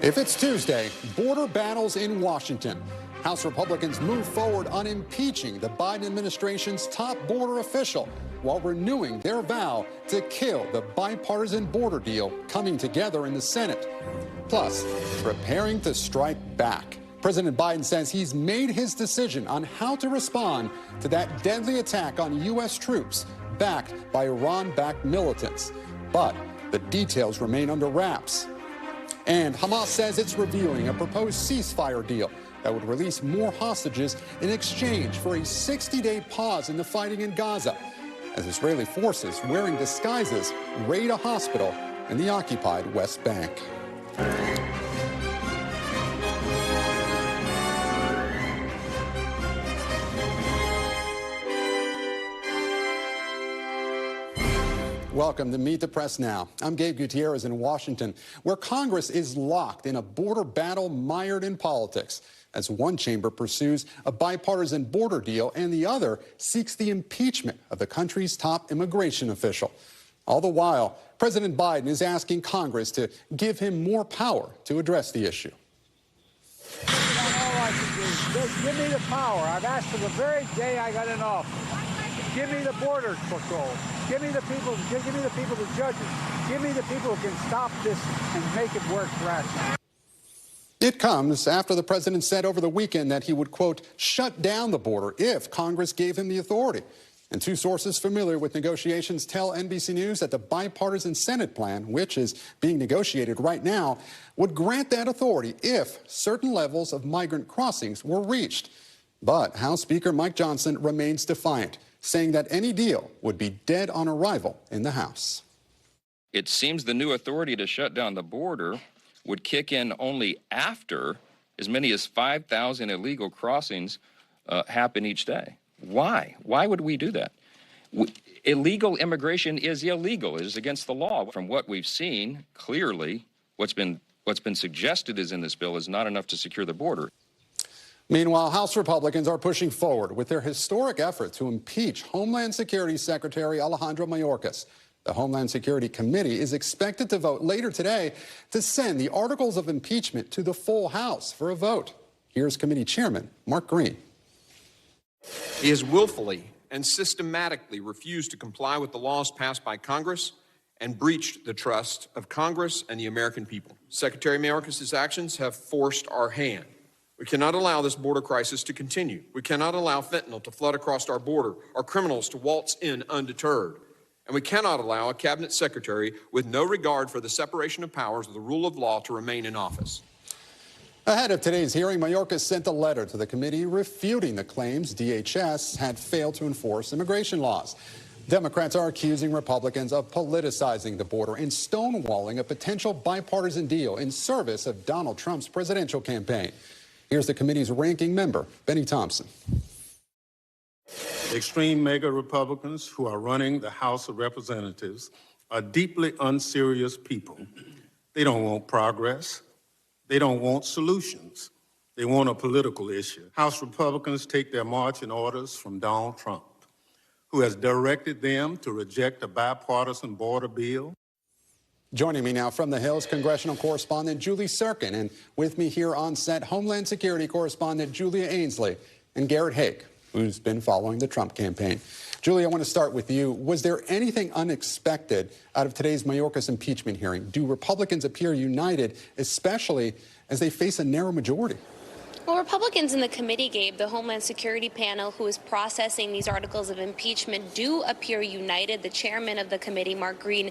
If it's Tuesday, border battles in Washington. House Republicans move forward on impeaching the Biden administration's top border official while renewing their vow to kill the bipartisan border deal coming together in the Senate. Plus, preparing to strike back. President Biden says he's made his decision on how to respond to that deadly attack on U.S. troops backed by Iran-backed militants. But the details remain under wraps. And Hamas says it's reviewing a proposed ceasefire deal that would release more hostages in exchange for a 60-day pause in the fighting in Gaza, as Israeli forces wearing disguises raid a hospital in the occupied West Bank. Welcome to Meet the Press Now. I'm Gabe Gutierrez in Washington, where Congress is locked in a border battle mired in politics, as one chamber pursues a bipartisan border deal and the other seeks the impeachment of the country's top immigration official. All the while, President Biden is asking Congress to give him more power to address the issue. All I can do is just give me the power. I've asked for the very day I got in office. Give me the border patrol. Give me the people, the judges. Give me the people who can stop this and make it work rationally. It comes after the president said over the weekend that he would, quote, shut down the border if Congress gave him the authority. And two sources familiar with negotiations tell NBC News that the bipartisan Senate plan, which is being negotiated right now, would grant that authority if certain levels of migrant crossings were reached. But House Speaker Mike Johnson remains defiant, saying that any deal would be dead on arrival in the House. It seems the new authority to shut down the border would kick in only after as many as 5,000 illegal crossings happen each day. Why? Why would we do that? Illegal immigration is illegal. It is against the law. From what we've seen, clearly, what's been suggested is in this bill is not enough to secure the border. Meanwhile, House Republicans are pushing forward with their historic effort to impeach Homeland Security Secretary Alejandro Mayorkas. The Homeland Security Committee is expected to vote later today to send the articles of impeachment to the full House for a vote. Here's Committee Chairman Mark Green. He has willfully and systematically refused to comply with the laws passed by Congress and breached the trust of Congress and the American people. Secretary Mayorkas' actions have forced our hand. We cannot allow this border crisis to continue. We cannot allow fentanyl to flood across our border, our criminals to waltz in undeterred. And we cannot allow a cabinet secretary with no regard for the separation of powers of the rule of law to remain in office. Ahead of today's hearing, Mayorkas sent a letter to the committee refuting the claims DHS had failed to enforce immigration laws. Democrats are accusing Republicans of politicizing the border and stonewalling a potential bipartisan deal in service of Donald Trump's presidential campaign. Here's the committee's ranking member, Benny Thompson. Extreme MAGA Republicans who are running the House of Representatives are deeply unserious people. They don't want progress. They don't want solutions. They want a political issue. House Republicans take their marching orders from Donald Trump, who has directed them to reject a bipartisan border bill. Joining me now from the Hills, congressional correspondent Julie Serkin, and with me here on set, Homeland Security correspondent Julia Ainsley and Garrett Haake, who's been following the Trump campaign. Julie, I want to start with you. Was there anything unexpected out of today's Mayorkas impeachment hearing? Do Republicans appear united, especially as they face a narrow majority? Well, Republicans in the committee, Gabe, the Homeland Security panel who is processing these articles of impeachment, do appear united. The chairman of the committee, Mark Green,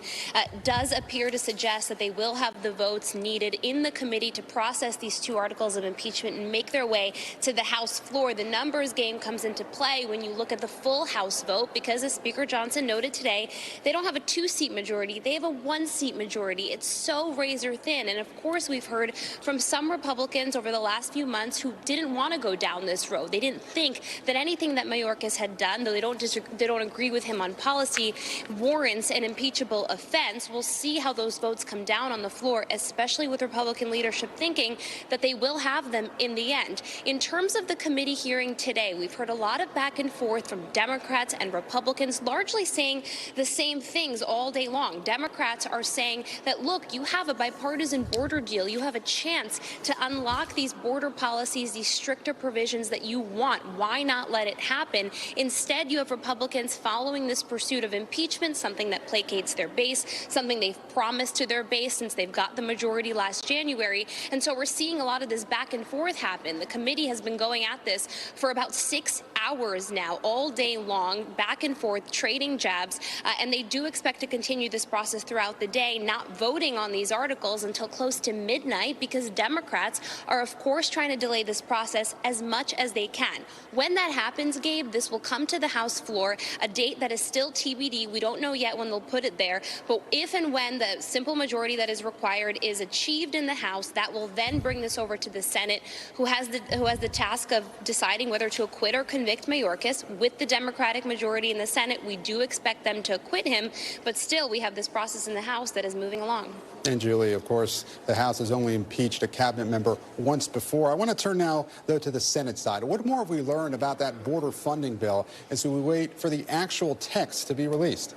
does appear to suggest that they will have the votes needed in the committee to process these two articles of impeachment and make their way to the House floor. The numbers game comes into play when you look at the full House vote, because as Speaker Johnson noted today, they don't have a two-seat majority. They have a one-seat majority. It's so razor thin. And of course, we've heard from some Republicans over the last few months who didn't want to go down this road. They didn't think that anything that Mayorkas had done, though they don't agree with him on policy, warrants an impeachable offense. We'll see how those votes come down on the floor, especially with Republican leadership thinking that they will have them in the end. In terms of the committee hearing today, we've heard a lot of back and forth from Democrats and Republicans, largely saying the same things all day long. Democrats are saying that, look, you have a bipartisan border deal. You have a chance to unlock these border policies, these stricter provisions that you want. Why not let it happen? Instead, you have Republicans following this pursuit of impeachment, something that placates their base, something they've promised to their base since they've got the majority last January. And so we're seeing a lot of this back and forth happen. The committee has been going at this for about 6 hours now, all day long, back and forth, trading jabs, and they do expect to continue this process throughout the day, not voting on these articles until close to midnight, because Democrats are, of course, trying to delay this process as much as they can. When that happens, Gabe, this will come to the House floor, a date that is still TBD. We don't know yet when they'll put it there, but if and when the simple majority that is required is achieved in the House, that will then bring this over to the Senate, who has the task of deciding whether to acquit or convict Mayorkas. With the Democratic majority in the Senate, we do expect them to acquit him, but still we have this process in the House that is moving along. And Julie, of course, the House has only impeached a cabinet member once before. I want to turn now, though, to the Senate side. What more have we learned about that border funding bill as we wait for the actual text to be released?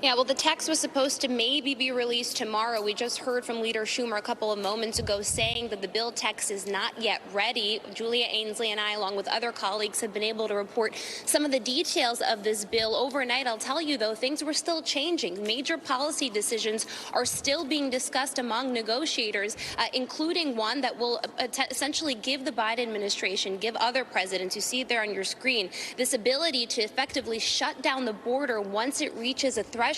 Yeah, well, the text was supposed to maybe be released tomorrow. We just heard from Leader Schumer a couple of moments ago saying that the bill text is not yet ready. Julia Ainsley and I, along with other colleagues, have been able to report some of the details of this bill overnight. I'll tell you, though, things were still changing. Major policy decisions are still being discussed among negotiators, including one that will essentially give the Biden administration, give other presidents, you see it there on your screen, this ability to effectively shut down the border once it reaches a threshold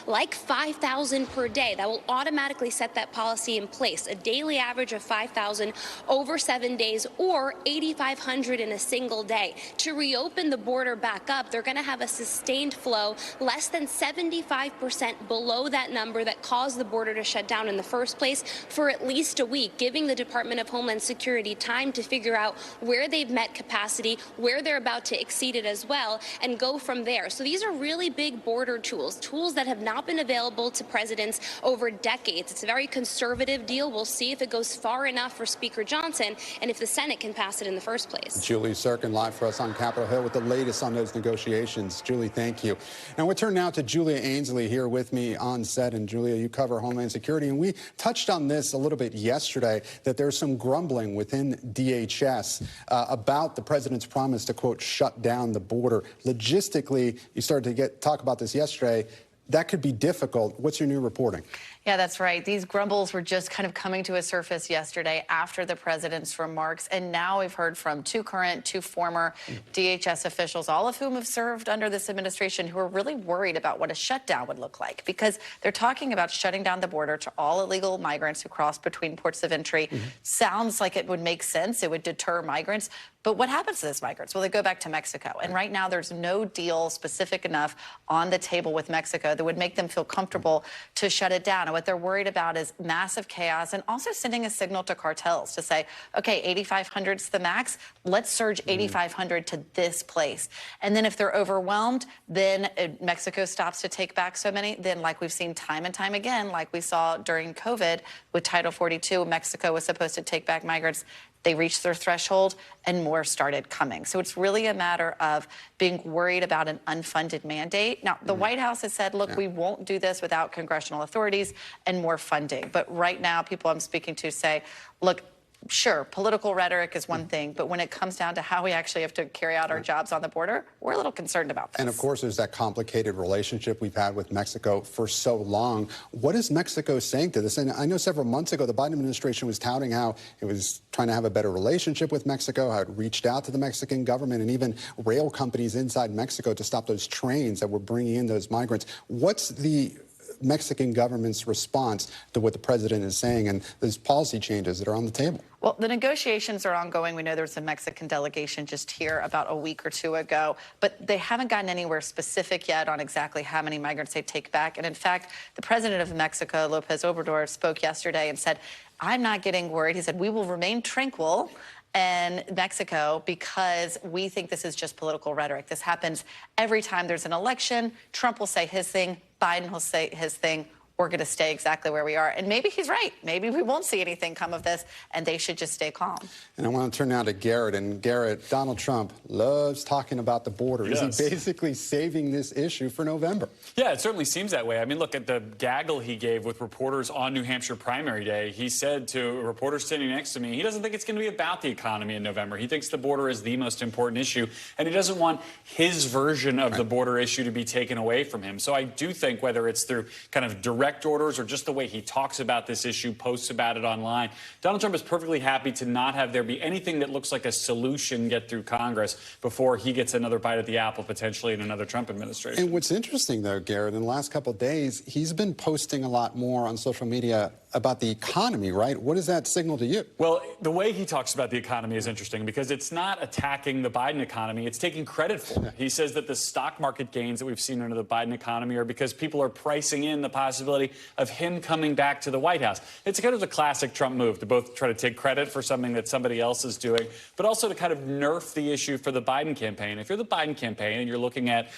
like 5,000 per day. That will automatically set that policy in place, a daily average of 5,000 over 7 days, or 8,500 in a single day. To reopen the border back up, they're going to have a sustained flow less than 75% below that number that caused the border to shut down in the first place for at least a week, giving the Department of Homeland Security time to figure out where they've met capacity, where they're about to exceed it as well, and go from there. So these are really big border tools that have not been available to presidents over decades. It's a very conservative deal. We'll see if it goes far enough for Speaker Johnson and if the Senate can pass it in the first place. Julie Serkin live for us on Capitol Hill with the latest on those negotiations. Julie, thank you. And we turn now to Julia Ainsley here with me on set. And Julia, you cover Homeland Security. And we touched on this a little bit yesterday, that there's some grumbling within DHS about the president's promise to, quote, shut down the border. Logistically, you started to talk about this yesterday. That could be difficult. What's your new reporting? Yeah, that's right. These grumbles were just kind of coming to a surface yesterday after the president's remarks. And now we've heard from two current, two former DHS officials, all of whom have served under this administration, who are really worried about what a shutdown would look like, because they're talking about shutting down the border to all illegal migrants who cross between ports of entry. Sounds like it would make sense. It would deter migrants. But what happens to those migrants? Well, they go back to Mexico. And right now, there's no deal specific enough on the table with Mexico that would make them feel comfortable to shut it down. And what they're worried about is massive chaos, and also sending a signal to cartels to say, okay, 8,500's the max. Let's surge 8,500 to this place. And then if they're overwhelmed, then Mexico stops to take back so many. Then, like we've seen time and time again, like we saw during COVID with Title 42, Mexico was supposed to take back migrants. They reached their threshold and more started coming. So it's really a matter of being worried about an unfunded mandate. Now, the White House has said, look, we won't do this without congressional authorities and more funding. But right now, people I'm speaking to say, look, sure, political rhetoric is one thing, but when it comes down to how we actually have to carry out our jobs on the border, we're a little concerned about this. And of course, there's that complicated relationship we've had with Mexico for so long. What is Mexico saying to this? And I know several months ago, the Biden administration was touting how it was trying to have a better relationship with Mexico, how it reached out to the Mexican government and even rail companies inside Mexico to stop those trains that were bringing in those migrants. What's the Mexican government's response to what the president is saying and those policy changes that are on the table? Well, the negotiations are ongoing. We know there was a Mexican delegation just here about a week or two ago, but they haven't gotten anywhere specific yet on exactly how many migrants they take back. And in fact, the president of Mexico, López Obrador, spoke yesterday and said, I'm not getting worried. He said, we will remain tranquil and Mexico because we think this is just political rhetoric. This happens every time there's an election. Trump will say his thing, Biden will say his thing. We're going to stay exactly where we are. And maybe he's right. Maybe we won't see anything come of this, and they should just stay calm. And I want to turn now to Garrett. And Garrett, Donald Trump loves talking about the border. Yes. Is he basically saving this issue for November? Yeah, it certainly seems that way. I mean, look at the gaggle he gave with reporters on New Hampshire primary day. He said to a reporter sitting next to me, he doesn't think it's going to be about the economy in November. He thinks the border is the most important issue, and he doesn't want his version of the border issue to be taken away from him. So I do think whether it's through kind of direct orders or just the way he talks about this issue, posts about it online, Donald Trump is perfectly happy to not have there be anything that looks like a solution get through Congress before he gets another bite at the apple, potentially in another Trump administration. And what's interesting, though, Garrett, in the last couple of days, he's been posting a lot more on social media about the economy, right? What does that signal to you? Well, the way he talks about the economy is interesting because it's not attacking the Biden economy. It's taking credit for it. He says that the stock market gains that we've seen under the Biden economy are because people are pricing in the possibility of him coming back to the White House. It's kind of the classic Trump move to both try to take credit for something that somebody else is doing, but also to kind of nerf the issue for the Biden campaign. If you're the Biden campaign and you're looking at,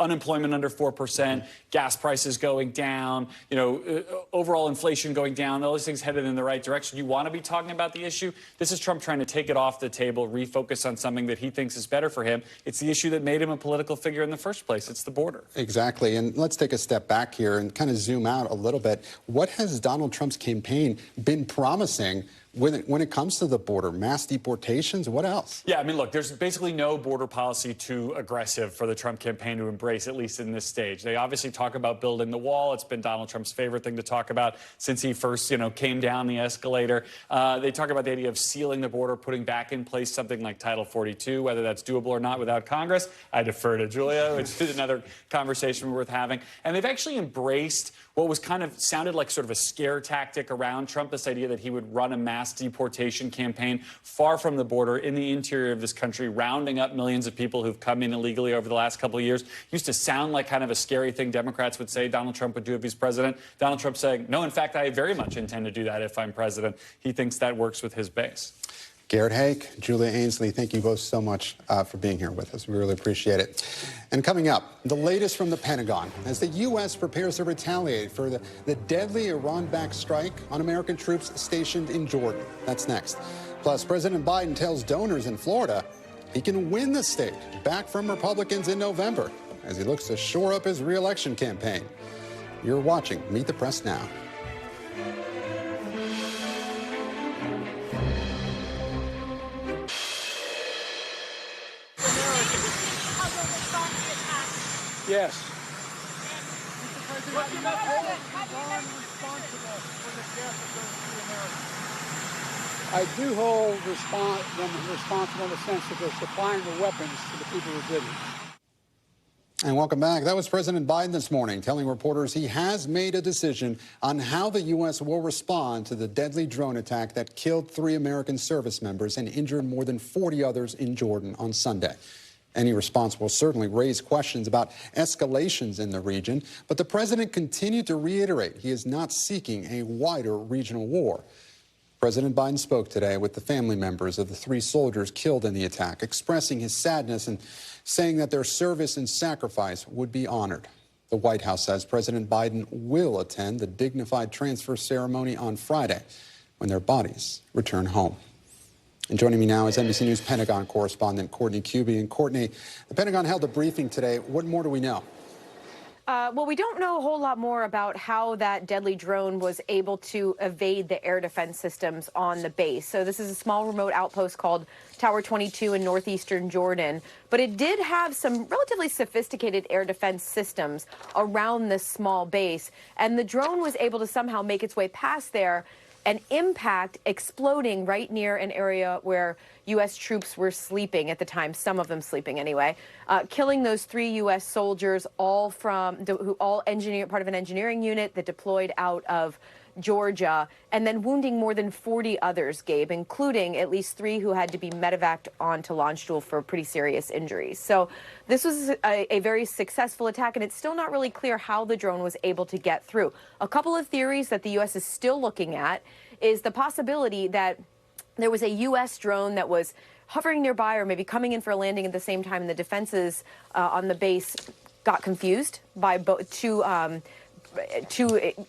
unemployment under 4%, gas prices going down, overall inflation going down, all those things headed in the right direction, you want to be talking about the issue. This is Trump trying to take it off the table, refocus on something that he thinks is better for him. It's the issue that made him a political figure in the first place. It's the border. Exactly. And let's take a step back here and kind of zoom out a little bit. What has Donald Trump's campaign been promising when it comes to the border? Mass deportations? What else? Yeah, I mean, look, there's basically no border policy too aggressive for the Trump campaign to embrace, at least in this stage. They obviously talk about building the wall. It's been Donald Trump's favorite thing to talk about since he first, came down the escalator. They talk about the idea of sealing the border, putting back in place something like Title 42, whether that's doable or not without Congress. I defer to Julia, which is another conversation worth having. And they've actually embraced what was kind of sounded like sort of a scare tactic around Trump, this idea that he would run a mass deportation campaign far from the border in the interior of this country, rounding up millions of people who've come in illegally over the last couple of years. Used to sound like kind of a scary thing Democrats would say Donald Trump would do if he's president. Donald Trump saying, no, in fact, I very much intend to do that if I'm president. He thinks that works with his base. Garrett Haake, Julia Ainsley, thank you both so much for being here with us. We really appreciate it. And coming up, the latest from the Pentagon as the U.S. prepares to retaliate for the deadly Iran-backed strike on American troops stationed in Jordan. That's next. Plus, President Biden tells donors in Florida he can win the state back from Republicans in November as he looks to shore up his re-election campaign. You're watching Meet the Press Now. Yes. I do hold them responsible in the sense that they're supplying the weapons to the people who did it. And welcome back. That was President Biden this morning telling reporters he has made a decision on how the U.S. will respond to the deadly drone attack that killed 3 American service members and injured more than 40 others in Jordan on Sunday. Any response will certainly raise questions about escalations in the region, but the president continued to reiterate he is not seeking a wider regional war. President Biden spoke today with the family members of the 3 soldiers killed in the attack, expressing his sadness and saying that their service and sacrifice would be honored. The White House says President Biden will attend the dignified transfer ceremony on Friday when their bodies return home. And joining me now is NBC News Pentagon correspondent Courtney Cubie. And Courtney, the Pentagon held a briefing today. What more do we know? Well, we don't know a whole lot more about how that deadly drone was able to evade the air defense systems on the base. So this is a small remote outpost called Tower 22 in northeastern Jordan. But it did have some relatively sophisticated air defense systems around this small base. And the drone was able to somehow make its way past there and impact exploding right near an area where U.S. troops were sleeping at the time, some of them sleeping anyway, killing those 3 U.S. soldiers, all part of an engineering unit that deployed out of Georgia, and then wounding more than 40 others, Gabe, including at least 3 who had to be medevaced onto Launchstool for pretty serious injuries. So this was a very successful attack, and it's still not really clear how the drone was able to get through. A couple of theories that the U.S. is still looking at is the possibility that there was a U.S. drone that was hovering nearby or maybe coming in for a landing at the same time, and the defenses on the base got confused by two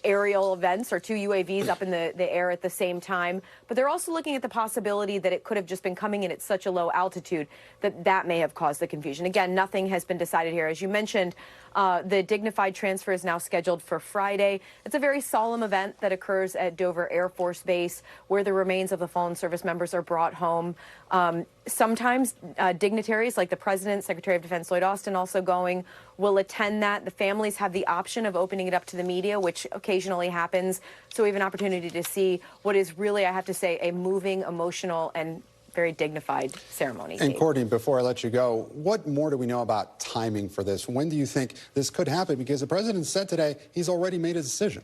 aerial events or two UAVs up in the air at the same time. But they're also looking at the possibility that it could have just been coming in at such a low altitude that may have caused the confusion. Again, nothing has been decided here. As you mentioned, the dignified transfer is now scheduled for Friday. It's a very solemn event that occurs at Dover Air Force Base, where the remains of the fallen service members are brought home. Sometimes dignitaries like the President, Secretary of Defense Lloyd Austin also will attend that. The families have the option of opening it up to the media, which occasionally happens. So we have an opportunity to see what is really, I have to say, a moving, emotional, and very dignified ceremony. And Courtney, before I let you go, what more do we know about timing for this? When do you think this could happen? Because the president said today he's already made a decision.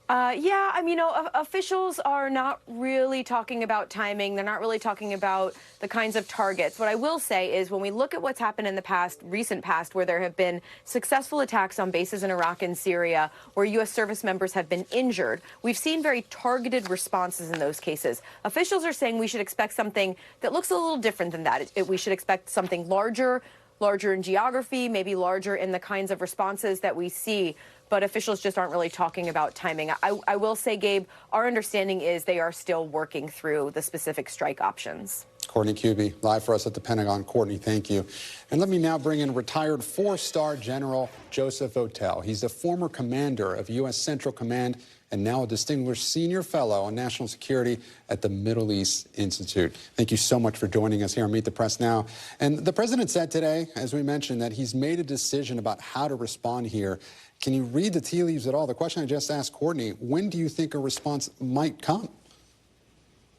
Yeah, I mean, officials are not really talking about timing. They're not really talking about the kinds of targets. What I will say is when we look at what's happened in the recent past, where there have been successful attacks on bases in Iraq and Syria, where U.S. service members have been injured, we've seen very targeted responses in those cases. Officials are saying we should expect something that looks a little different than that. We should expect something larger in geography, maybe larger in the kinds of responses that we see. But officials just aren't really talking about timing. I will say, Gabe, our understanding is they are still working through the specific strike options. Courtney Kube, live for us at the Pentagon. Courtney, thank you. And let me now bring in retired four-star General Joseph Votel. He's the former commander of U.S. Central Command and now a distinguished senior fellow on national security at the Middle East Institute. Thank you so much for joining us here on Meet the Press Now. And the president said today, as we mentioned, that he's made a decision about how to respond here. Can you read the tea leaves at all? The question I just asked Courtney, when do you think a response might come?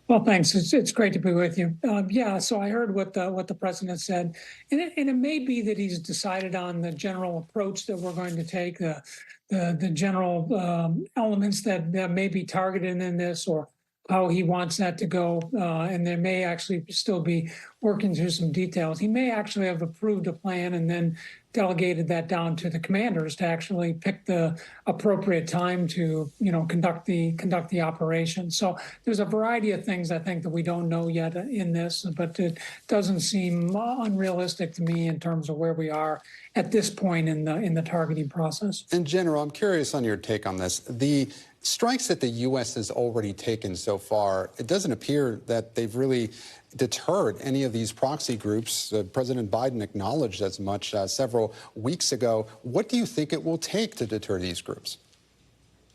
Well, thanks. It's great to be with you. Yeah, so I heard what the president said, and it may be that he's decided on the general approach that we're going to take, the general elements that may be targeted in this, or how he wants that to go, and there may actually still be working through some details. He may actually have approved a plan and then delegated that down to the commanders to actually pick the appropriate time to, conduct the operation. So there's a variety of things I think that we don't know yet in this, but it doesn't seem unrealistic to me in terms of where we are at this point in the targeting process. And General, I'm curious on your take on this. The strikes that the U.S. has already taken so far, it doesn't appear that they've really deterred any of these proxy groups. President Biden acknowledged as much several weeks ago. What do you think it will take to deter these groups?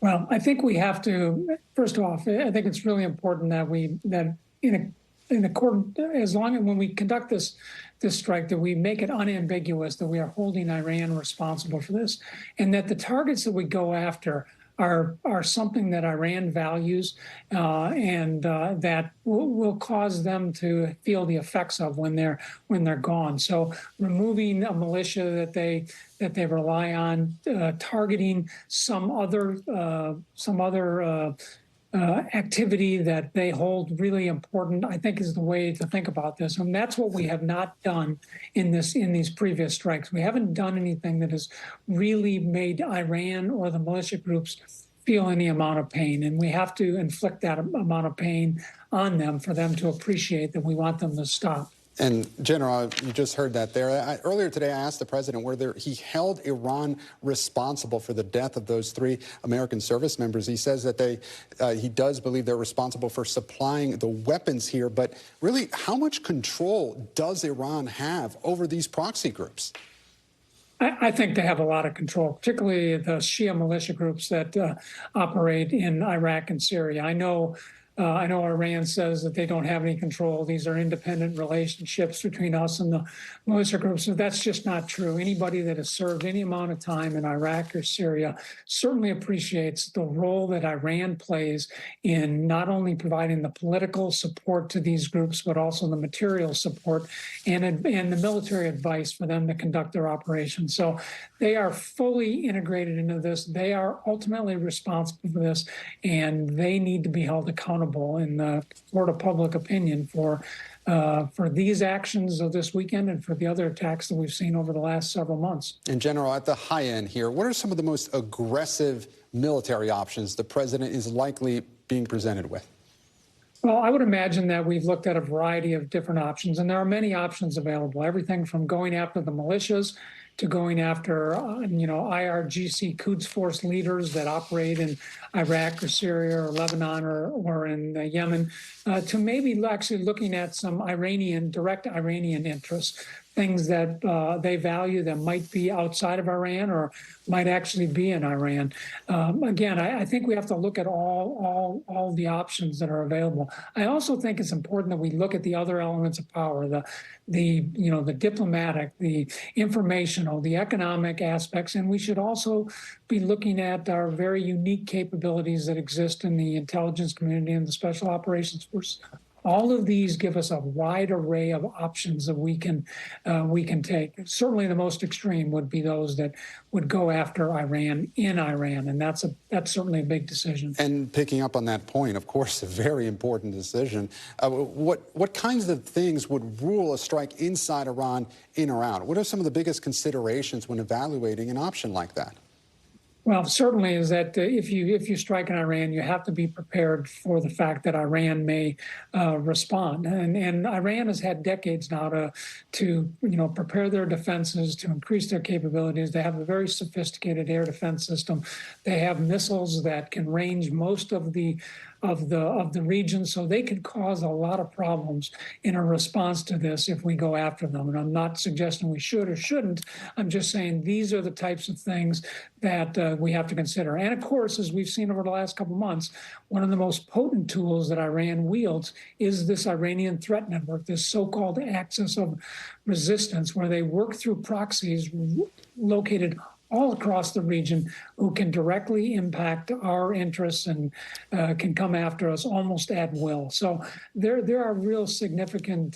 Well, I think we have to, first off, I think it's really important that when we conduct this strike, that we make it unambiguous that we are holding Iran responsible for this, and that the targets that we go after are something that Iran values and that will cause them to feel the effects of when they're gone. So removing a militia that they rely on, targeting some other activity that they hold really important, I think, is the way to think about this. And that's what we have not done in these previous strikes. We haven't done anything that has really made Iran or the militia groups feel any amount of pain. And we have to inflict that amount of pain on them for them to appreciate that we want them to stop. And General, you just heard that there. Earlier today, I asked the president whether he held Iran responsible for the death of those 3 American service members. He says that he does believe they're responsible for supplying the weapons here. But really, how much control does Iran have over these proxy groups? I think they have a lot of control, particularly the Shia militia groups that operate in Iraq and Syria. I know Iran says that they don't have any control. These are independent relationships between us and the militia groups. So that's just not true. Anybody that has served any amount of time in Iraq or Syria certainly appreciates the role that Iran plays in not only providing the political support to these groups, but also the material support and the military advice for them to conduct their operations. So they are fully integrated into this. They are ultimately responsible for this, and they need to be held accountable in the court of public opinion for these actions of this weekend and for the other attacks that we've seen over the last several months. And General, at the high end here, what are some of the most aggressive military options the president is likely being presented with? Well, I would imagine that we've looked at a variety of different options, and there are many options available, everything from going after the militias to going after, IRGC Quds Force leaders that operate in Iraq or Syria or Lebanon or in Yemen, to maybe actually looking at some direct Iranian interests, things that they value that might be outside of Iran or might actually be in Iran. Again, I think we have to look at all the options that are available. I also think it's important that we look at the other elements of power, the diplomatic, the informational, the economic aspects, and we should also be looking at our very unique capabilities that exist in the intelligence community and the Special Operations Force. All of these give us a wide array of options that we can take. Certainly, the most extreme would be those that would go after Iran in Iran, and that's certainly a big decision. And picking up on that point, of course, a very important decision. What kinds of things would rule a strike inside Iran in or out? What are some of the biggest considerations when evaluating an option like that? Well, certainly is that if you strike in Iran, you have to be prepared for the fact that Iran may respond. And Iran has had decades now to prepare their defenses, to increase their capabilities. They have a very sophisticated air defense system. They have missiles that can range most of the region, so they could cause a lot of problems in a response to this if we go after them. And I'm not suggesting we should or shouldn't. I'm just saying these are the types of things that we have to consider. And of course, as we've seen over the last couple of months, one of the most potent tools that Iran wields is this Iranian threat network, this so-called axis of resistance, where they work through proxies located all across the region who can directly impact our interests and can come after us almost at will. So there are real significant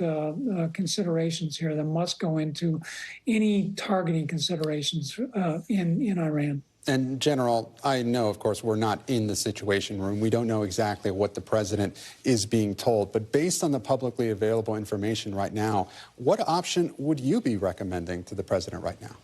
considerations here that must go into any targeting considerations in Iran. And General, I know, of course, we're not in the Situation Room. We don't know exactly what the president is being told. But based on the publicly available information right now, what option would you be recommending to the president right now?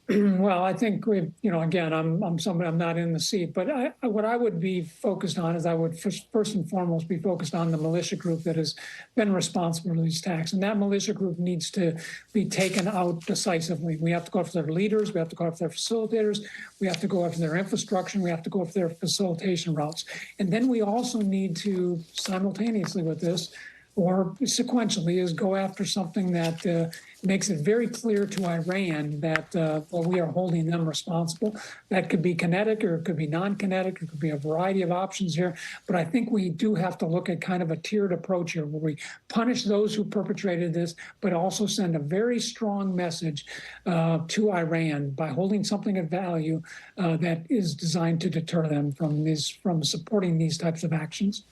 Well, I think again, I'm not in the seat, but what I would be focused on is I would first and foremost be focused on the militia group that has been responsible for these attacks, and that militia group needs to be taken out decisively. We have to go after their leaders, we have to go after their facilitators, we have to go after their infrastructure, we have to go after their facilitation routes, and then we also need to simultaneously with this, or sequentially, is go after something that makes it very clear to Iran that we are holding them responsible. That could be kinetic or it could be non-kinetic. It could be a variety of options here. But I think we do have to look at kind of a tiered approach here where we punish those who perpetrated this, but also send a very strong message to Iran by holding something of value that is designed to deter them from supporting these types of actions.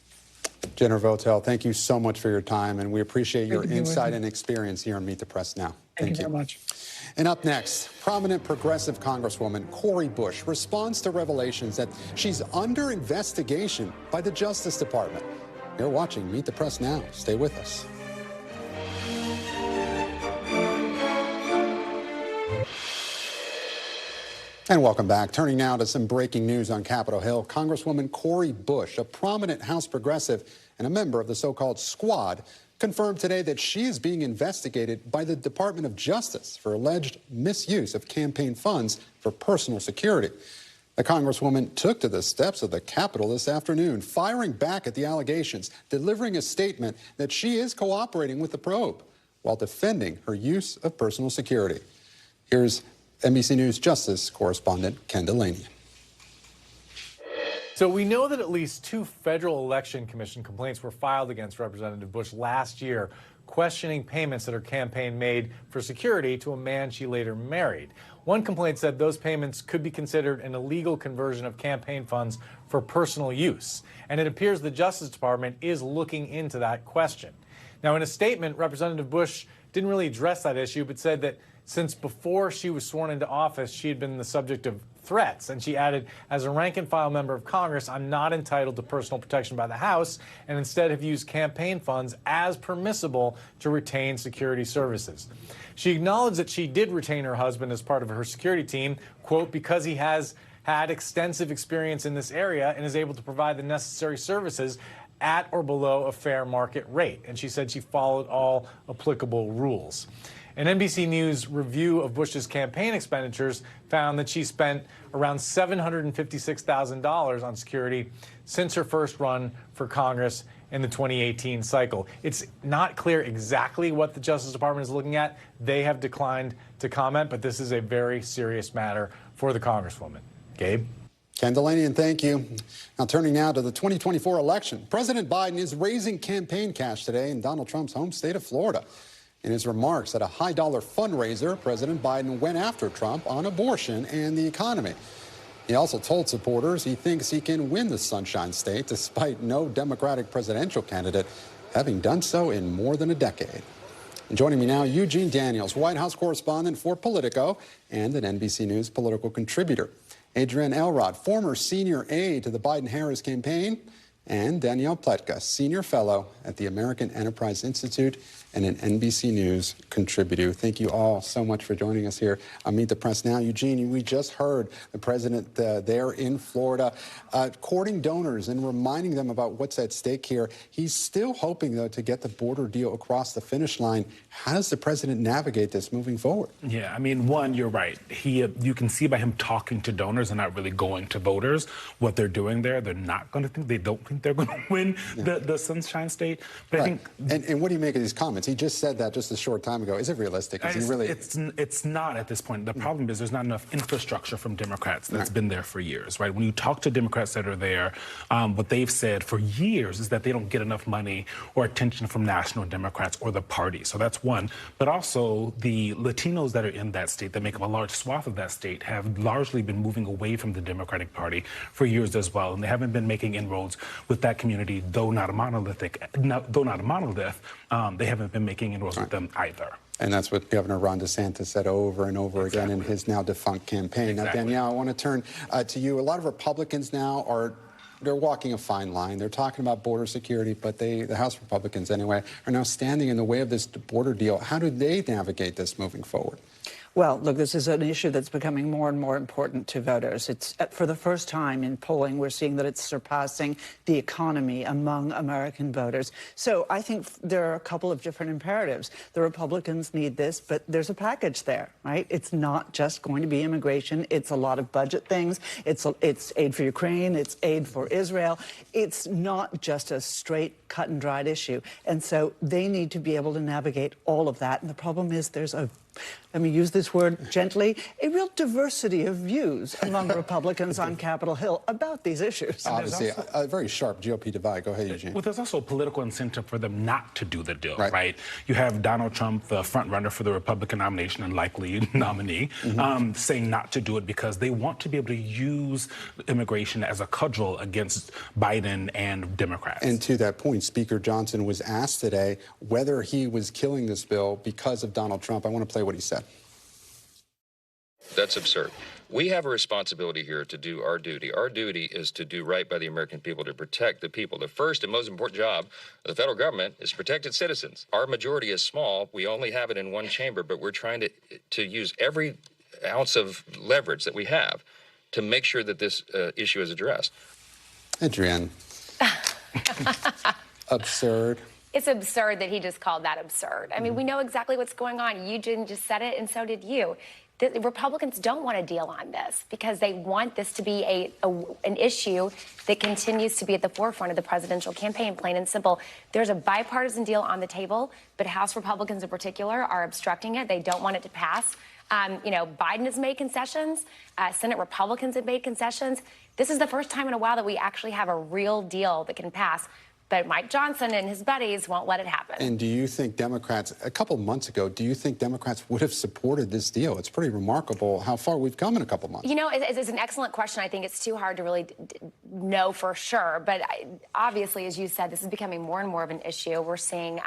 General Votel, thank you so much for your time, and we appreciate your insight and experience here on Meet the Press Now. Thank you very much. And up next, prominent progressive Congresswoman Cori Bush responds to revelations that she's under investigation by the Justice Department. You're watching Meet the Press Now. Stay with us. And welcome back. Turning now to some breaking news on Capitol Hill. Congresswoman Cori Bush, a prominent House progressive and a member of the so-called Squad, confirmed today that she is being investigated by the Department of Justice for alleged misuse of campaign funds for personal security. The Congresswoman took to the steps of the Capitol this afternoon, firing back at the allegations, delivering a statement that she is cooperating with the probe while defending her use of personal security. Here's NBC News Justice correspondent Ken Delaney. So we know that at least 2 Federal Election Commission complaints were filed against Representative Bush last year, questioning payments that her campaign made for security to a man she later married. One complaint said those payments could be considered an illegal conversion of campaign funds for personal use. And it appears the Justice Department is looking into that question. Now, in a statement, Representative Bush didn't really address that issue, but said that since before she was sworn into office, she had been the subject of threats. And she added, as a rank-and-file member of Congress, I'm not entitled to personal protection by the House and instead have used campaign funds as permissible to retain security services. She acknowledged that she did retain her husband as part of her security team, quote, because he has had extensive experience in this area and is able to provide the necessary services at or below a fair market rate. And she said she followed all applicable rules. An NBC News review of Bush's campaign expenditures found that she spent around $756,000 on security since her first run for Congress in the 2018 cycle. It's not clear exactly what the Justice Department is looking at. They have declined to comment, but this is a very serious matter for the Congresswoman. Gabe? Ken Delaney, thank you. Now turning now to the 2024 election. President Biden is raising campaign cash today in Donald Trump's home state of Florida. In his remarks at a high-dollar fundraiser, President Biden went after Trump on abortion and the economy. He also told supporters he thinks he can win the Sunshine State despite no Democratic presidential candidate having done so in more than a decade. And joining me now, Eugene Daniels, White House correspondent for Politico and an NBC News political contributor. Adrienne Elrod, former senior aide to the Biden-Harris campaign, and Danielle Pletka, senior fellow at the American Enterprise Institute and an NBC News contributor. Thank you all so much for joining us here on Meet the Press Now. Eugene, we just heard the president there in Florida courting donors and reminding them about what's at stake here. He's still hoping, though, to get the border deal across the finish line. How does the president navigate this moving forward? Yeah, I mean, one, you're right. You can see by him talking to donors and not really going to voters what they're doing there. They're not going to think, they don't think they're going to win the Sunshine State. But right. I think, and what do you make of these comments? He just said that just a short time ago. Is it realistic? Is he really? It's not at this point. The problem is there's not enough infrastructure from Democrats that's been there for years, right? When you talk to Democrats that are there, what they've said for years is that they don't get enough money or attention from national Democrats or the party. So that's one. But also the Latinos that are in that state, that make up a large swath of that state, have largely been moving away from the Democratic Party for years as well. And they haven't been making inroads with that community, though not a monolith, they haven't been making inroads with them either. And that's what Governor Ron DeSantis said over and over again in his now defunct campaign. Now, Danielle, I want to turn to you. A lot of Republicans now they're walking a fine line. They're talking about border security, but the House Republicans anyway, are now standing in the way of this border deal. How do they navigate this moving forward? Well, look, this is an issue that's becoming more and more important to voters. It's for the first time in polling, we're seeing that it's surpassing the economy among American voters. So I think there are a couple of different imperatives. The Republicans need this, but there's a package there, right? It's not just going to be immigration. It's a lot of budget things. It's aid for Ukraine. It's aid for Israel. It's not just a straight cut and dried issue. And so they need to be able to navigate all of that. And the problem is there's let me use this word gently, a real diversity of views among Republicans on Capitol Hill about these issues. Obviously, a very sharp GOP divide. Go ahead, Eugene. Well, there's also a political incentive for them not to do the deal, right? You have Donald Trump, the front runner for the Republican nomination and likely nominee, saying not to do it because they want to be able to use immigration as a cudgel against Biden and Democrats. And to that point, Speaker Johnson was asked today whether he was killing this bill because of Donald Trump. I want to play what he said. That's absurd. We have a responsibility here to do our duty. Our duty is to do right by the American people, to protect the people. The first and most important job of the federal government is to protect its citizens. Our majority is small. We only have it in one chamber, but we're trying to use every ounce of leverage that we have to make sure that this issue is addressed. Adrienne. Absurd. It's absurd that he just called that absurd. I mean, we know exactly what's going on. Eugene just said it, and so did you. The Republicans don't want a deal on this because they want this to be an issue that continues to be at the forefront of the presidential campaign, plain and simple. There's a bipartisan deal on the table, but House Republicans in particular are obstructing it. They don't want it to pass. Biden has made concessions. Senate Republicans have made concessions. This is the first time in a while that we actually have a real deal that can pass. But Mike Johnson and his buddies won't let it happen. And do you think Democrats, a couple of months ago, do you think Democrats would have supported this deal? It's pretty remarkable how far we've come in a couple of months. You know, it's an excellent question. I think it's too hard to really know for sure. But obviously, as you said, this is becoming more and more of an issue. We're seeing,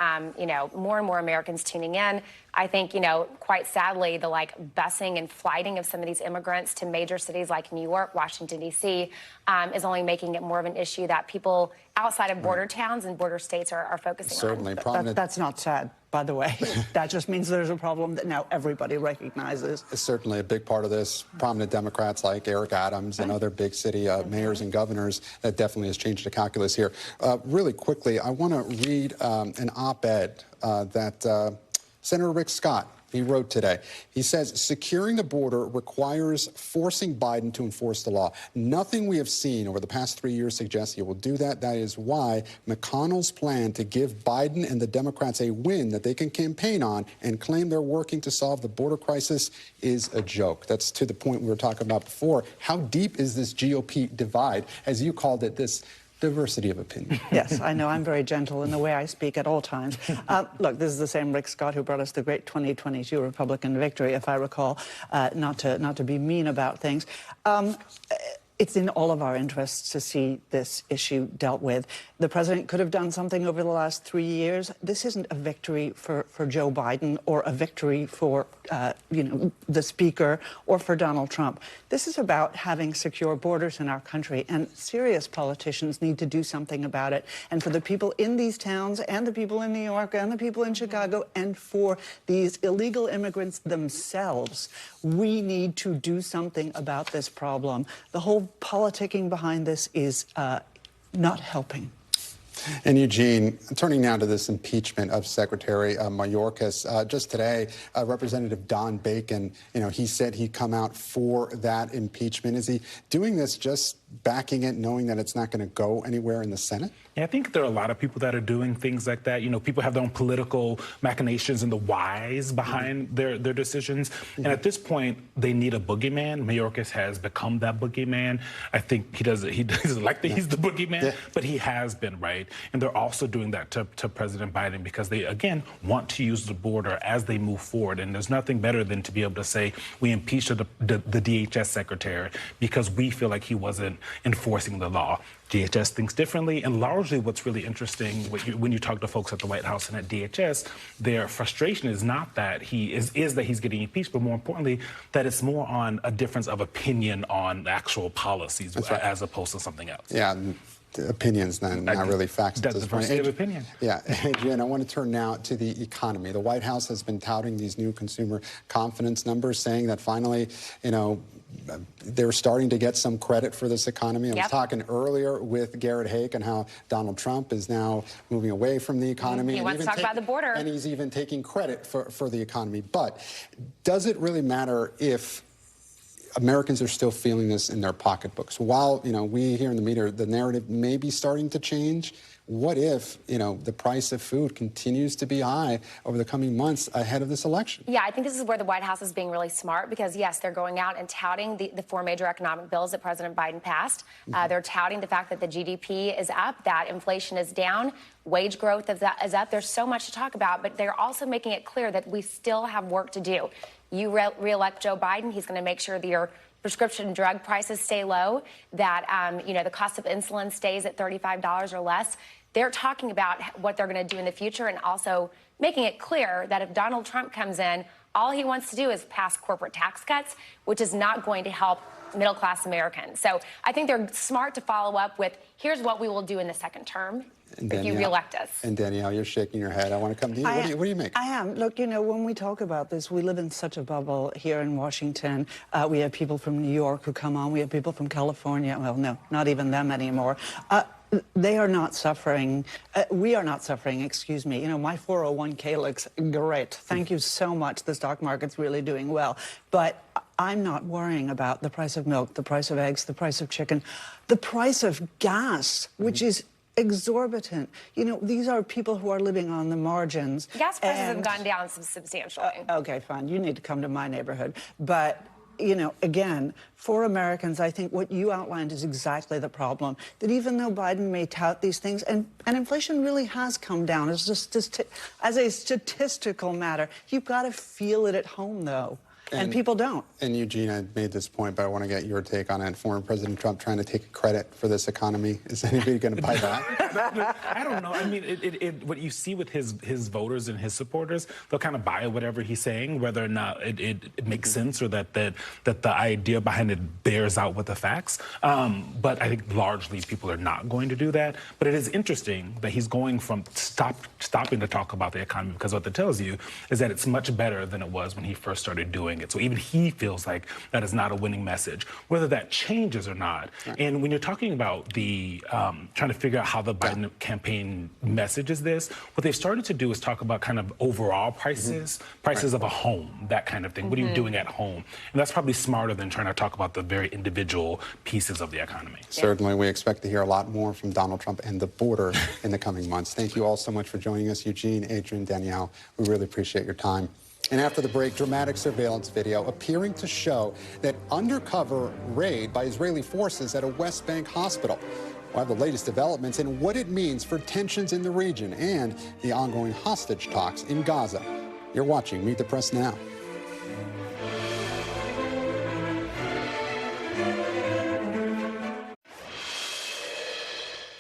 more and more Americans tuning in. I think, quite sadly, the busing and flighting of some of these immigrants to major cities like New York, Washington, D.C. Is only making it more of an issue that people outside of border towns and border states are focusing on. Certainly. That's not sad. by the way. That just means there's a problem that now everybody recognizes. It's certainly a big part of this. Prominent Democrats like Eric Adams and other big city mayors and governors, that definitely has changed the calculus here. Really quickly, I want to read an op-ed that Senator Rick Scott, he wrote today. He says, securing the border requires forcing Biden to enforce the law. Nothing we have seen over the past 3 years suggests he will do that. That is why McConnell's plan to give Biden and the Democrats a win that they can campaign on and claim they're working to solve the border crisis is a joke. That's to the point we were talking about before. How deep is this GOP divide, as you called it, this diversity of opinion? Yes, I know. I'm very gentle in the way I speak at all times. Look, this is the same Rick Scott who brought us the great 2022 Republican victory, if I recall, not to be mean about things. It's in all of our interests to see this issue dealt with. The president could have done something over the last 3 years. This isn't a victory for Joe Biden or a victory for, the speaker or for Donald Trump. This is about having secure borders in our country, and serious politicians need to do something about it. And for the people in these towns and the people in New York and the people in Chicago and for these illegal immigrants themselves, we need to do something about this problem. The whole politicking behind this is not helping. And Eugene, turning now to this impeachment of Secretary Mayorkas, just today, Representative Don Bacon, he said he'd come out for that impeachment. Is he doing this just backing it, knowing that it's not going to go anywhere in the Senate? Yeah, I think there are a lot of people that are doing things like that. People have their own political machinations and the whys behind their decisions. And at this point, they need a boogeyman. Mayorkas has become that boogeyman. I think he doesn't like that he's the boogeyman, but he has been, right? And they're also doing that to President Biden because they, again, want to use the border as they move forward. And there's nothing better than to be able to say we impeached the DHS secretary because we feel like he wasn't enforcing the law. DHS thinks differently, and largely what's really interesting when you talk to folks at the White House and at DHS, their frustration is not that is that he's getting impeached, but more importantly, that it's more on a difference of opinion on actual policies as opposed to something else. Yeah. Opinions, then, not really facts at this point. Diversity of opinion. Yeah, Adrienne, I want to turn now to the economy. The White House has been touting these new consumer confidence numbers, saying that finally, they're starting to get some credit for this economy. I was talking earlier with Garrett Haake and how Donald Trump is now moving away from the economy. He wants to talk about the border. And he's even taking credit for the economy. But does it really matter if Americans are still feeling this in their pocketbooks? While, we here in the media, the narrative may be starting to change, what if, the price of food continues to be high over the coming months ahead of this election? Yeah, I think this is where the White House is being really smart because, yes, they're going out and touting the four major economic bills that President Biden passed. They're touting the fact that the GDP is up, that inflation is down, wage growth is up. There's so much to talk about, but they're also making it clear that we still have work to do. You re-elect Joe Biden, he's going to make sure that your prescription drug prices stay low, that, the cost of insulin stays at $35 or less. They're talking about what they're going to do in the future and also making it clear that if Donald Trump comes in, all he wants to do is pass corporate tax cuts, which is not going to help middle-class Americans. So I think they're smart to follow up with, here's what we will do in the second term if you re-elect us. And Danielle, you're shaking your head. I want to come to you. What do you make? I am. Look, when we talk about this, we live in such a bubble here in Washington. We have people from New York who come on. We have people from California. Well, no, not even them anymore. They are not suffering. We are not suffering, excuse me. My 401k looks great. Thank you so much. The stock market's really doing well. But I'm not worrying about the price of milk, the price of eggs, the price of chicken, the price of gas, which is exorbitant. These are people who are living on the margins. Gas prices have gone down substantially. Okay, fine. You need to come to my neighborhood. But again, for Americans, I think what you outlined is exactly the problem. That even though Biden may tout these things, and inflation really has come down as a statistical matter, you've got to feel it at home, though. and people don't. And Eugene, I made this point, but I want to get your take on it. Former President Trump trying to take credit for this economy. Is anybody going to buy that? I don't know. I mean, what you see with his voters and his supporters, they'll kind of buy whatever he's saying, whether or not it makes sense or that the idea behind it bears out with the facts. But I think largely people are not going to do that. But it is interesting that he's going from stopping to talk about the economy, because what that tells you is that it's much better than it was when he first started doing it. So even he feels like that is not a winning message, whether that changes or not. Right. And when you're talking about the trying to figure out how the Biden campaign messages this, what they've started to do is talk about kind of overall prices of a home, that kind of thing. What are you doing at home? And that's probably smarter than trying to talk about the very individual pieces of the economy. Certainly, we expect to hear a lot more from Donald Trump and the border in the coming months. Thank you all so much for joining us, Eugene, Adrian, Danielle. We really appreciate your time. And after the break, dramatic surveillance video appearing to show that undercover raid by Israeli forces at a West Bank hospital. We'll have the latest developments and what it means for tensions in the region and the ongoing hostage talks in Gaza. You're watching Meet the Press Now.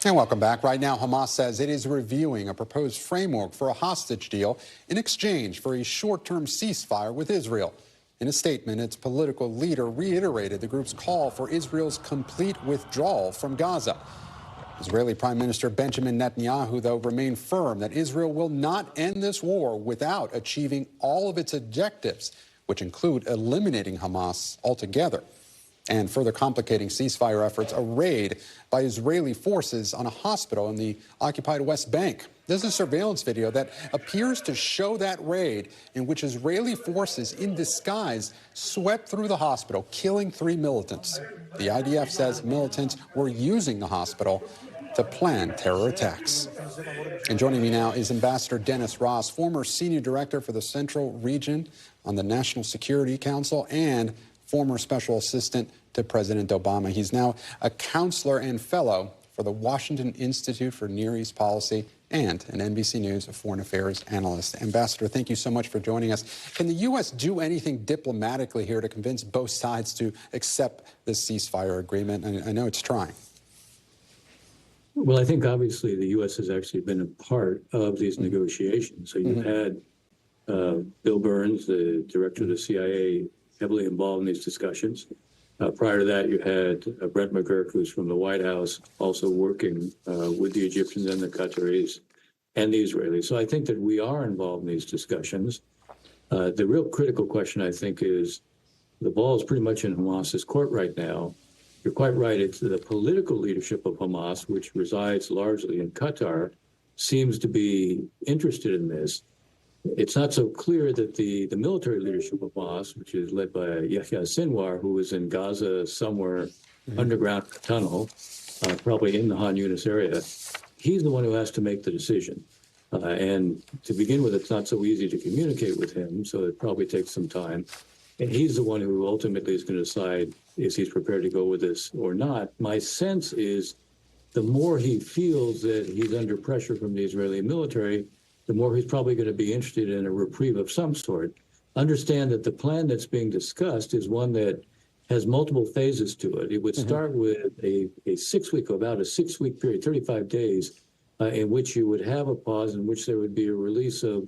And welcome back. Right now, Hamas says it is reviewing a proposed framework for a hostage deal in exchange for a short-term ceasefire with Israel. In a statement, its political leader reiterated the group's call for Israel's complete withdrawal from Gaza. Israeli Prime Minister Benjamin Netanyahu, though, remained firm that Israel will not end this war without achieving all of its objectives, which include eliminating Hamas altogether. And further complicating ceasefire efforts, a raid by Israeli forces on a hospital in the occupied West Bank. There's a surveillance video that appears to show that raid in which Israeli forces in disguise swept through the hospital, killing 3 militants. The IDF says militants were using the hospital to plan terror attacks. And joining me now is Ambassador Dennis Ross, former senior director for the Central Region on the National Security Council and former special assistant to President Obama. He's now a counselor and fellow for the Washington Institute for Near East Policy and an NBC News foreign affairs analyst. Ambassador, thank you so much for joining us. Can the U.S. do anything diplomatically here to convince both sides to accept this ceasefire agreement? I know it's trying. Well, I think obviously the U.S. has actually been a part of these negotiations. So you've had Bill Burns, the director of the CIA, heavily involved in these discussions. Prior to that, you had Brett McGurk, who's from the White House, also working with the Egyptians and the Qataris and the Israelis. So I think that we are involved in these discussions. The real critical question, I think, is the ball is pretty much in Hamas's court right now. You're quite right. It's the political leadership of Hamas, which resides largely in Qatar, seems to be interested in this. It's not so clear that the military leadership of Hamas, which is led by Yahya Sinwar, who is in Gaza somewhere underground tunnel, probably in the Han Yunis area, he's the one who has to make the decision. And to begin with, it's not so easy to communicate with him, so it probably takes some time. And he's the one who ultimately is going to decide if he's prepared to go with this or not. My sense is the more he feels that he's under pressure from the Israeli military, the more he's probably going to be interested in a reprieve of some sort. Understand that the plan that's being discussed is one that has multiple phases to it. It would start with a 6-week period, 35 days, in which you would have a pause in which there would be a release of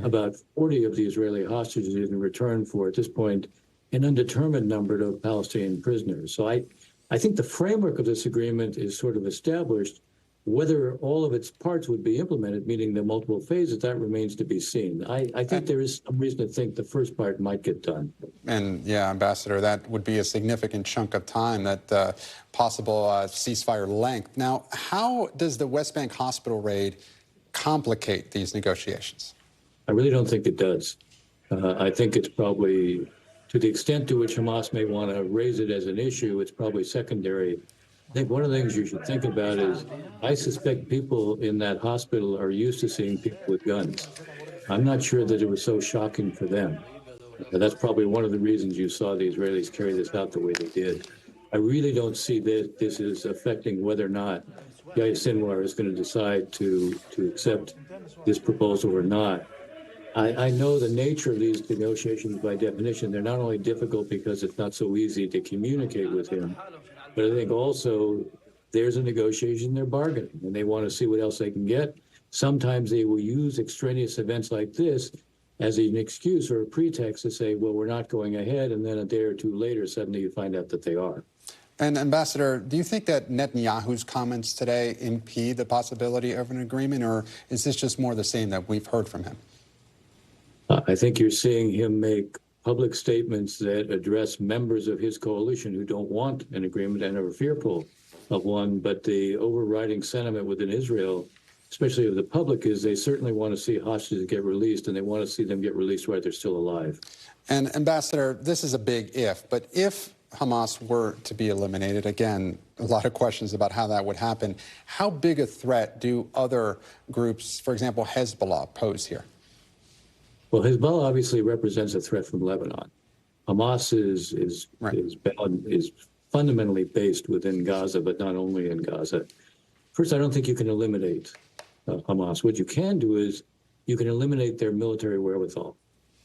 about 40 of the Israeli hostages in return for, at this point, an undetermined number of Palestinian prisoners. So I think the framework of this agreement is sort of established. Whether all of its parts would be implemented, meaning the multiple phases, that remains to be seen. I think there is some reason to think the first part might get done. And yeah, Ambassador, that would be a significant chunk of time, that possible ceasefire length. Now, how does the West Bank hospital raid complicate these negotiations? I really don't think it does. I think it's probably, to the extent to which Hamas may want to raise it as an issue, it's probably secondary. I think one of the things you should think about is I suspect people in that hospital are used to seeing people with guns. I'm not sure that it was so shocking for them. That's probably one of the reasons you saw the Israelis carry this out the way they did. I really don't see that this is affecting whether or not Yahya Sinwar is going to decide to accept this proposal or not. I know the nature of these negotiations by definition. They're not only difficult because it's not so easy to communicate with him, but I think also there's a negotiation, they're bargaining, and they want to see what else they can get. Sometimes they will use extraneous events like this as an excuse or a pretext to say, well, we're not going ahead, and then a day or two later, suddenly you find out that they are. And Ambassador, do you think that Netanyahu's comments today impede the possibility of an agreement, or is this just more the same that we've heard from him? I think you're seeing him make public statements that address members of his coalition who don't want an agreement and are fearful of one, but the overriding sentiment within Israel, especially of the public, is they certainly want to see hostages get released, and they want to see them get released while they're still alive. And Ambassador, this is a big if, but if Hamas were to be eliminated, again, a lot of questions about how that would happen, how big a threat do other groups, for example, Hezbollah, pose here? Well, Hezbollah obviously represents a threat from Lebanon. Hamas is fundamentally based within Gaza, but not only in Gaza. First, I don't think you can eliminate Hamas. What you can do is you can eliminate their military wherewithal.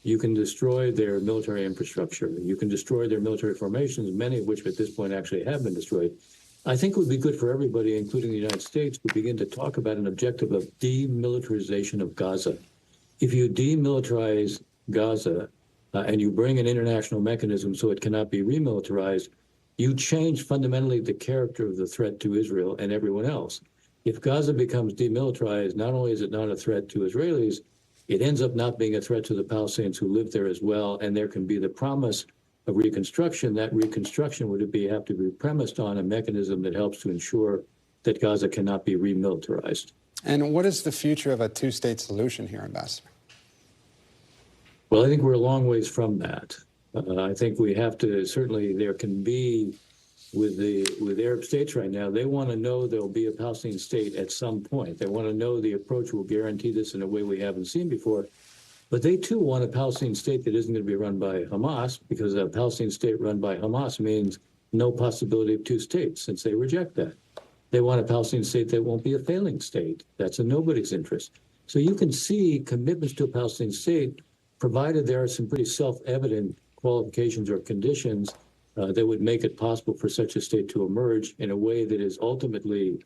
You can destroy their military infrastructure. You can destroy their military formations, many of which at this point actually have been destroyed. I think it would be good for everybody, including the United States, to begin to talk about an objective of demilitarization of Gaza. If you demilitarize Gaza and you bring an international mechanism so it cannot be remilitarized, you change fundamentally the character of the threat to Israel and everyone else. If Gaza becomes demilitarized, not only is it not a threat to Israelis, it ends up not being a threat to the Palestinians who live there as well, and there can be the promise of reconstruction. That reconstruction would have to be premised on a mechanism that helps to ensure that Gaza cannot be remilitarized. And what is the future of a two-state solution here, Ambassador? Well, I think we're a long ways from that. I think we have to, certainly there can be, with Arab states right now, they want to know there'll be a Palestinian state at some point. They want to know the approach will guarantee this in a way we haven't seen before. But they too want a Palestinian state that isn't going to be run by Hamas, because a Palestinian state run by Hamas means no possibility of two states, since they reject that. They want a Palestinian state that won't be a failing state. That's in nobody's interest. So you can see commitments to a Palestinian state, provided there are some pretty self-evident qualifications or conditions that would make it possible for such a state to emerge in a way that is ultimately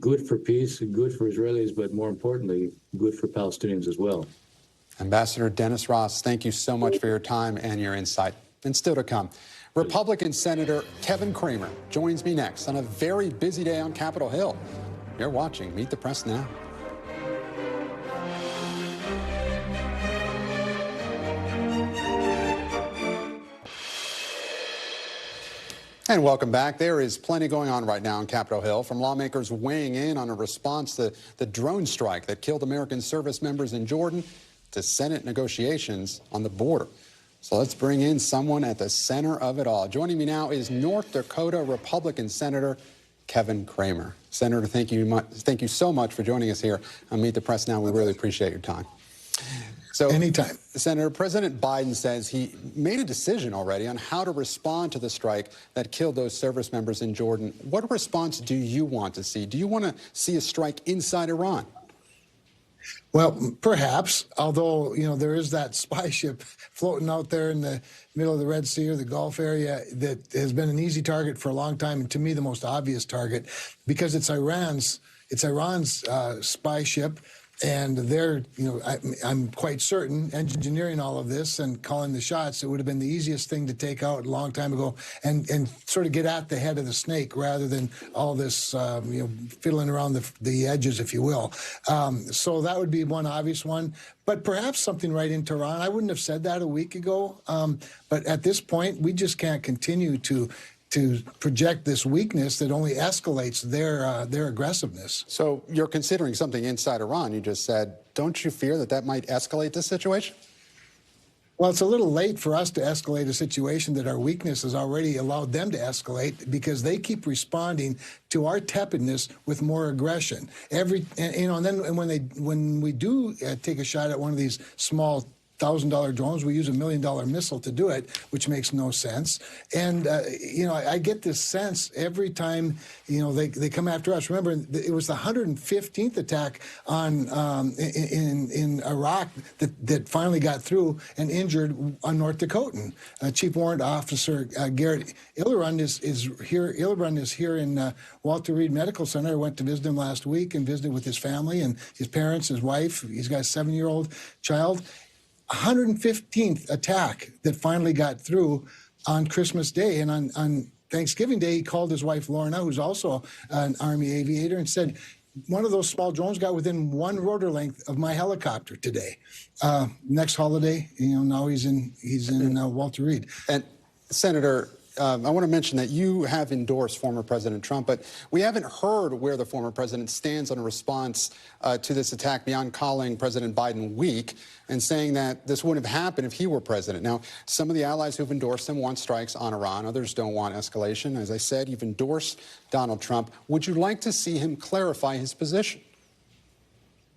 good for peace, good for Israelis, but more importantly, good for Palestinians as well. Ambassador Dennis Ross, thank you so much for your time and your insight. And still to come, Republican Senator Kevin Cramer joins me next on a very busy day on Capitol Hill. You're watching Meet the Press Now. And welcome back. There is plenty going on right now on Capitol Hill, from lawmakers weighing in on a response to the drone strike that killed American service members in Jordan to Senate negotiations on the border. So let's bring in someone at the center of it all. Joining me now is North Dakota Republican Senator Kevin Cramer. Senator, thank you so much for joining us here on Meet the Press Now. We really appreciate your time. So, anytime. Senator, President Biden says he made a decision already on how to respond to the strike that killed those service members in Jordan. What response do you want to see? Do you want to see a strike inside Iran? Well, perhaps, although, you know, there is that spy ship floating out there in the middle of the Red Sea or the Gulf area that has been an easy target for a long time, and to me the most obvious target, because it's Iran's spy ship. And they're, you know, I'm quite certain, engineering all of this and calling the shots, it would have been the easiest thing to take out a long time ago and sort of get at the head of the snake rather than all this, you know, fiddling around the edges, if you will. So that would be one obvious one. But perhaps something right into Iran. I wouldn't have said that a week ago. But at this point, we just can't continue to project this weakness that only escalates their aggressiveness. So you're considering something inside Iran. You just said, don't you fear that might escalate this situation? Well, it's a little late for us to escalate a situation that our weakness has already allowed them to escalate, because they keep responding to our tepidness with more aggression. And then when we do take a shot at one of these small $1,000 drones. We use $1 million missile to do it, which makes no sense. And, I get this sense every time, they come after us. Remember, it was the 115th attack on in Iraq that finally got through and injured a North Dakotan. Chief Warrant Officer Garrett Illerund is here in Walter Reed Medical Center. I went to visit him last week and visited with his family and his parents, his wife. He's got a 7-year-old child. 115th attack that finally got through on Christmas Day. And on Thanksgiving Day, he called his wife, Lorna, who's also an Army aviator, and said, one of those small drones got within 1 rotor length of my helicopter today. Next holiday, now he's in Walter Reed. And Senator, I want to mention that you have endorsed former President Trump, but we haven't heard where the former president stands on a response to this attack beyond calling President Biden weak and saying that this wouldn't have happened if he were president. Now, some of the allies who've endorsed him want strikes on Iran. Others don't want escalation. As I said, you've endorsed Donald Trump. Would you like to see him clarify his position?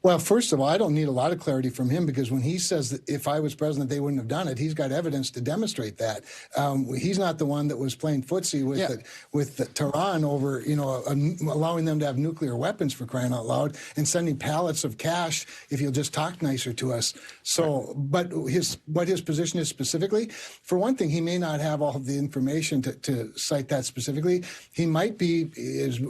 Well, first of all, I don't need a lot of clarity from him, because when he says that if I was president, they wouldn't have done it, he's got evidence to demonstrate that. He's not the one that was playing footsie with Tehran over, allowing them to have nuclear weapons, for crying out loud, and sending pallets of cash if you'll just talk nicer to us. So, but what his position is specifically, for one thing, he may not have all of the information to cite that specifically. He might be,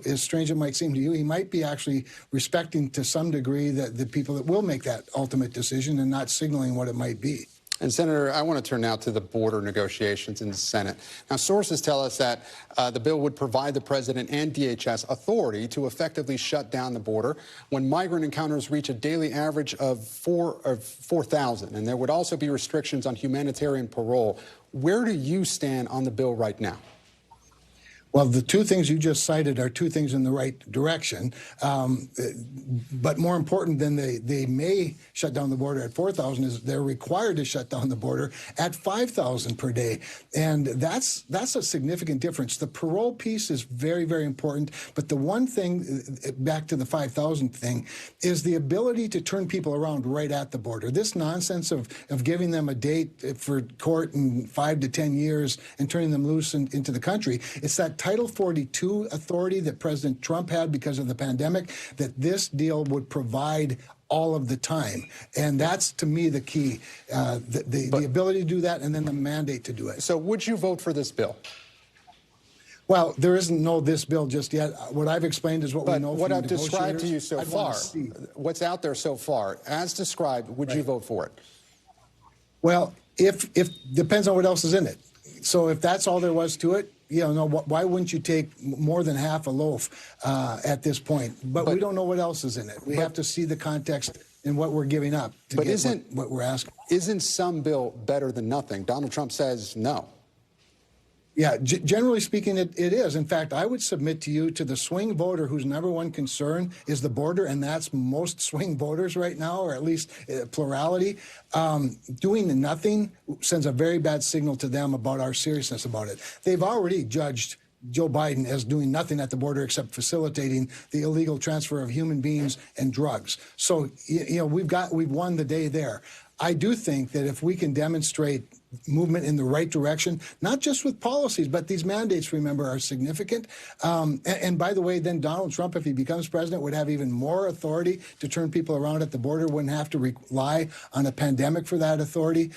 as strange as it might seem to you, he might be actually respecting to some degree the people that will make that ultimate decision and not signaling what it might be. And Senator, I want to turn now to the border negotiations in the Senate. Now, sources tell us that the bill would provide the president and DHS authority to effectively shut down the border when migrant encounters reach a daily average of 4,000. And there would also be restrictions on humanitarian parole. Where do you stand on the bill right now? Well, the two things you just cited are two things in the right direction. But more important than they may shut down the border at 4,000 is they're required to shut down the border at 5,000 per day. And that's a significant difference. The parole piece is very, very important. But the one thing, back to the 5,000 thing, is the ability to turn people around right at the border. This nonsense of giving them a date for court in 5 to 10 years and turning them loose into the country, it's that Title 42 authority that President Trump had because of the pandemic that this deal would provide all of the time. And that's, to me, the key, the ability to do that and then the mandate to do it. So would you vote for this bill? Well, there isn't this bill just yet. What I've explained is what we know from what I've described to you so far, what's out there so far, as described, would you vote for it? Well, if depends on what else is in it. So if that's all there was to it, why wouldn't you take more than half a loaf at this point? But we don't know what else is in it. We have to see the context and what we're giving up to get what we're asking. Isn't some bill better than nothing? Donald Trump says no. Yeah, generally speaking, it is. In fact, I would submit to you, to the swing voter whose number one concern is the border, and that's most swing voters right now, or at least plurality, doing nothing sends a very bad signal to them about our seriousness about it. They've already judged Joe Biden as doing nothing at the border except facilitating the illegal transfer of human beings and drugs. So, we've won the day there. I do think that if we can demonstrate movement in the right direction, not just with policies, but these mandates, remember, are significant. And by the way, then Donald Trump, if he becomes president, would have even more authority to turn people around at the border, wouldn't have to rely on a pandemic for that authority.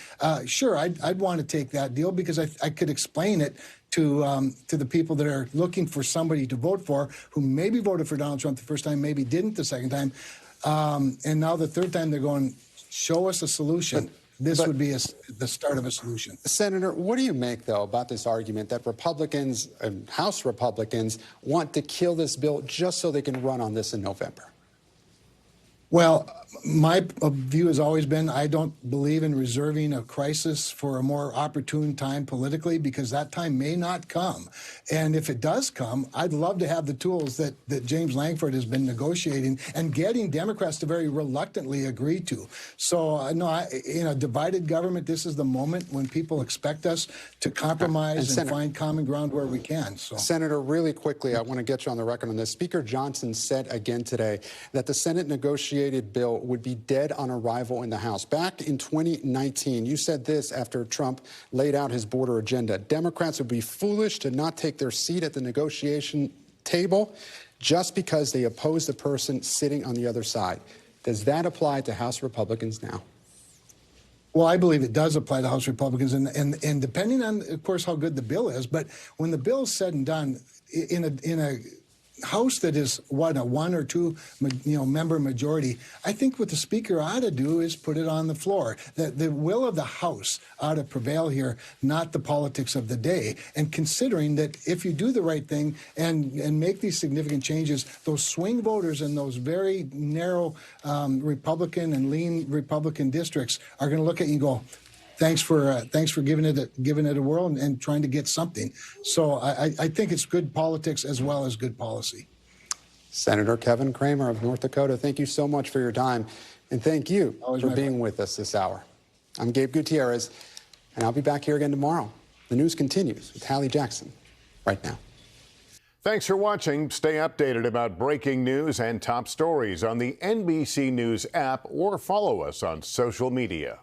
Sure, I'd want to take that deal because I could explain it to the people that are looking for somebody to vote for, who maybe voted for Donald Trump the first time, maybe didn't the second time. And now the third time they're going, show us a solution. This would be the start of a solution. Senator, what do you make, though, about this argument that Republicans and House Republicans want to kill this bill just so they can run on this in November? Well, my view has always been I don't believe in reserving a crisis for a more opportune time politically, because that time may not come. And if it does come, I'd love to have the tools that James Langford has been negotiating and getting Democrats to very reluctantly agree to. So, in a divided government, this is the moment when people expect us to compromise and find common ground where we can. So. Senator, really quickly, I want to get you on the record on this. Speaker Johnson said again today that the Senate negotiated negotiated bill would be dead on arrival in the House. Back in 2019, you said this after Trump laid out his border agenda. Democrats would be foolish to not take their seat at the negotiation table just because they oppose the person sitting on the other side. Does that apply to House Republicans now? Well, I believe it does apply to House Republicans, and depending on, of course, how good the bill is. But when the bill's said and done, in a House that is what, a 1 or 2 member majority, I think what the Speaker ought to do is put it on the floor. The will of the House ought to prevail here, not the politics of the day. And considering that if you do the right thing and make these significant changes, those swing voters in those very narrow Republican and lean Republican districts are going to look at you and go, thanks for giving it a whirl and trying to get something. So I think it's good politics as well as good policy. Senator Kevin Cramer of North Dakota, thank you so much for your time, and thank you for being with us this hour. I'm Gabe Gutierrez, and I'll be back here again tomorrow. The news continues with Hallie Jackson right now. Thanks for watching. Stay updated about breaking news and top stories on the NBC News app or follow us on social media.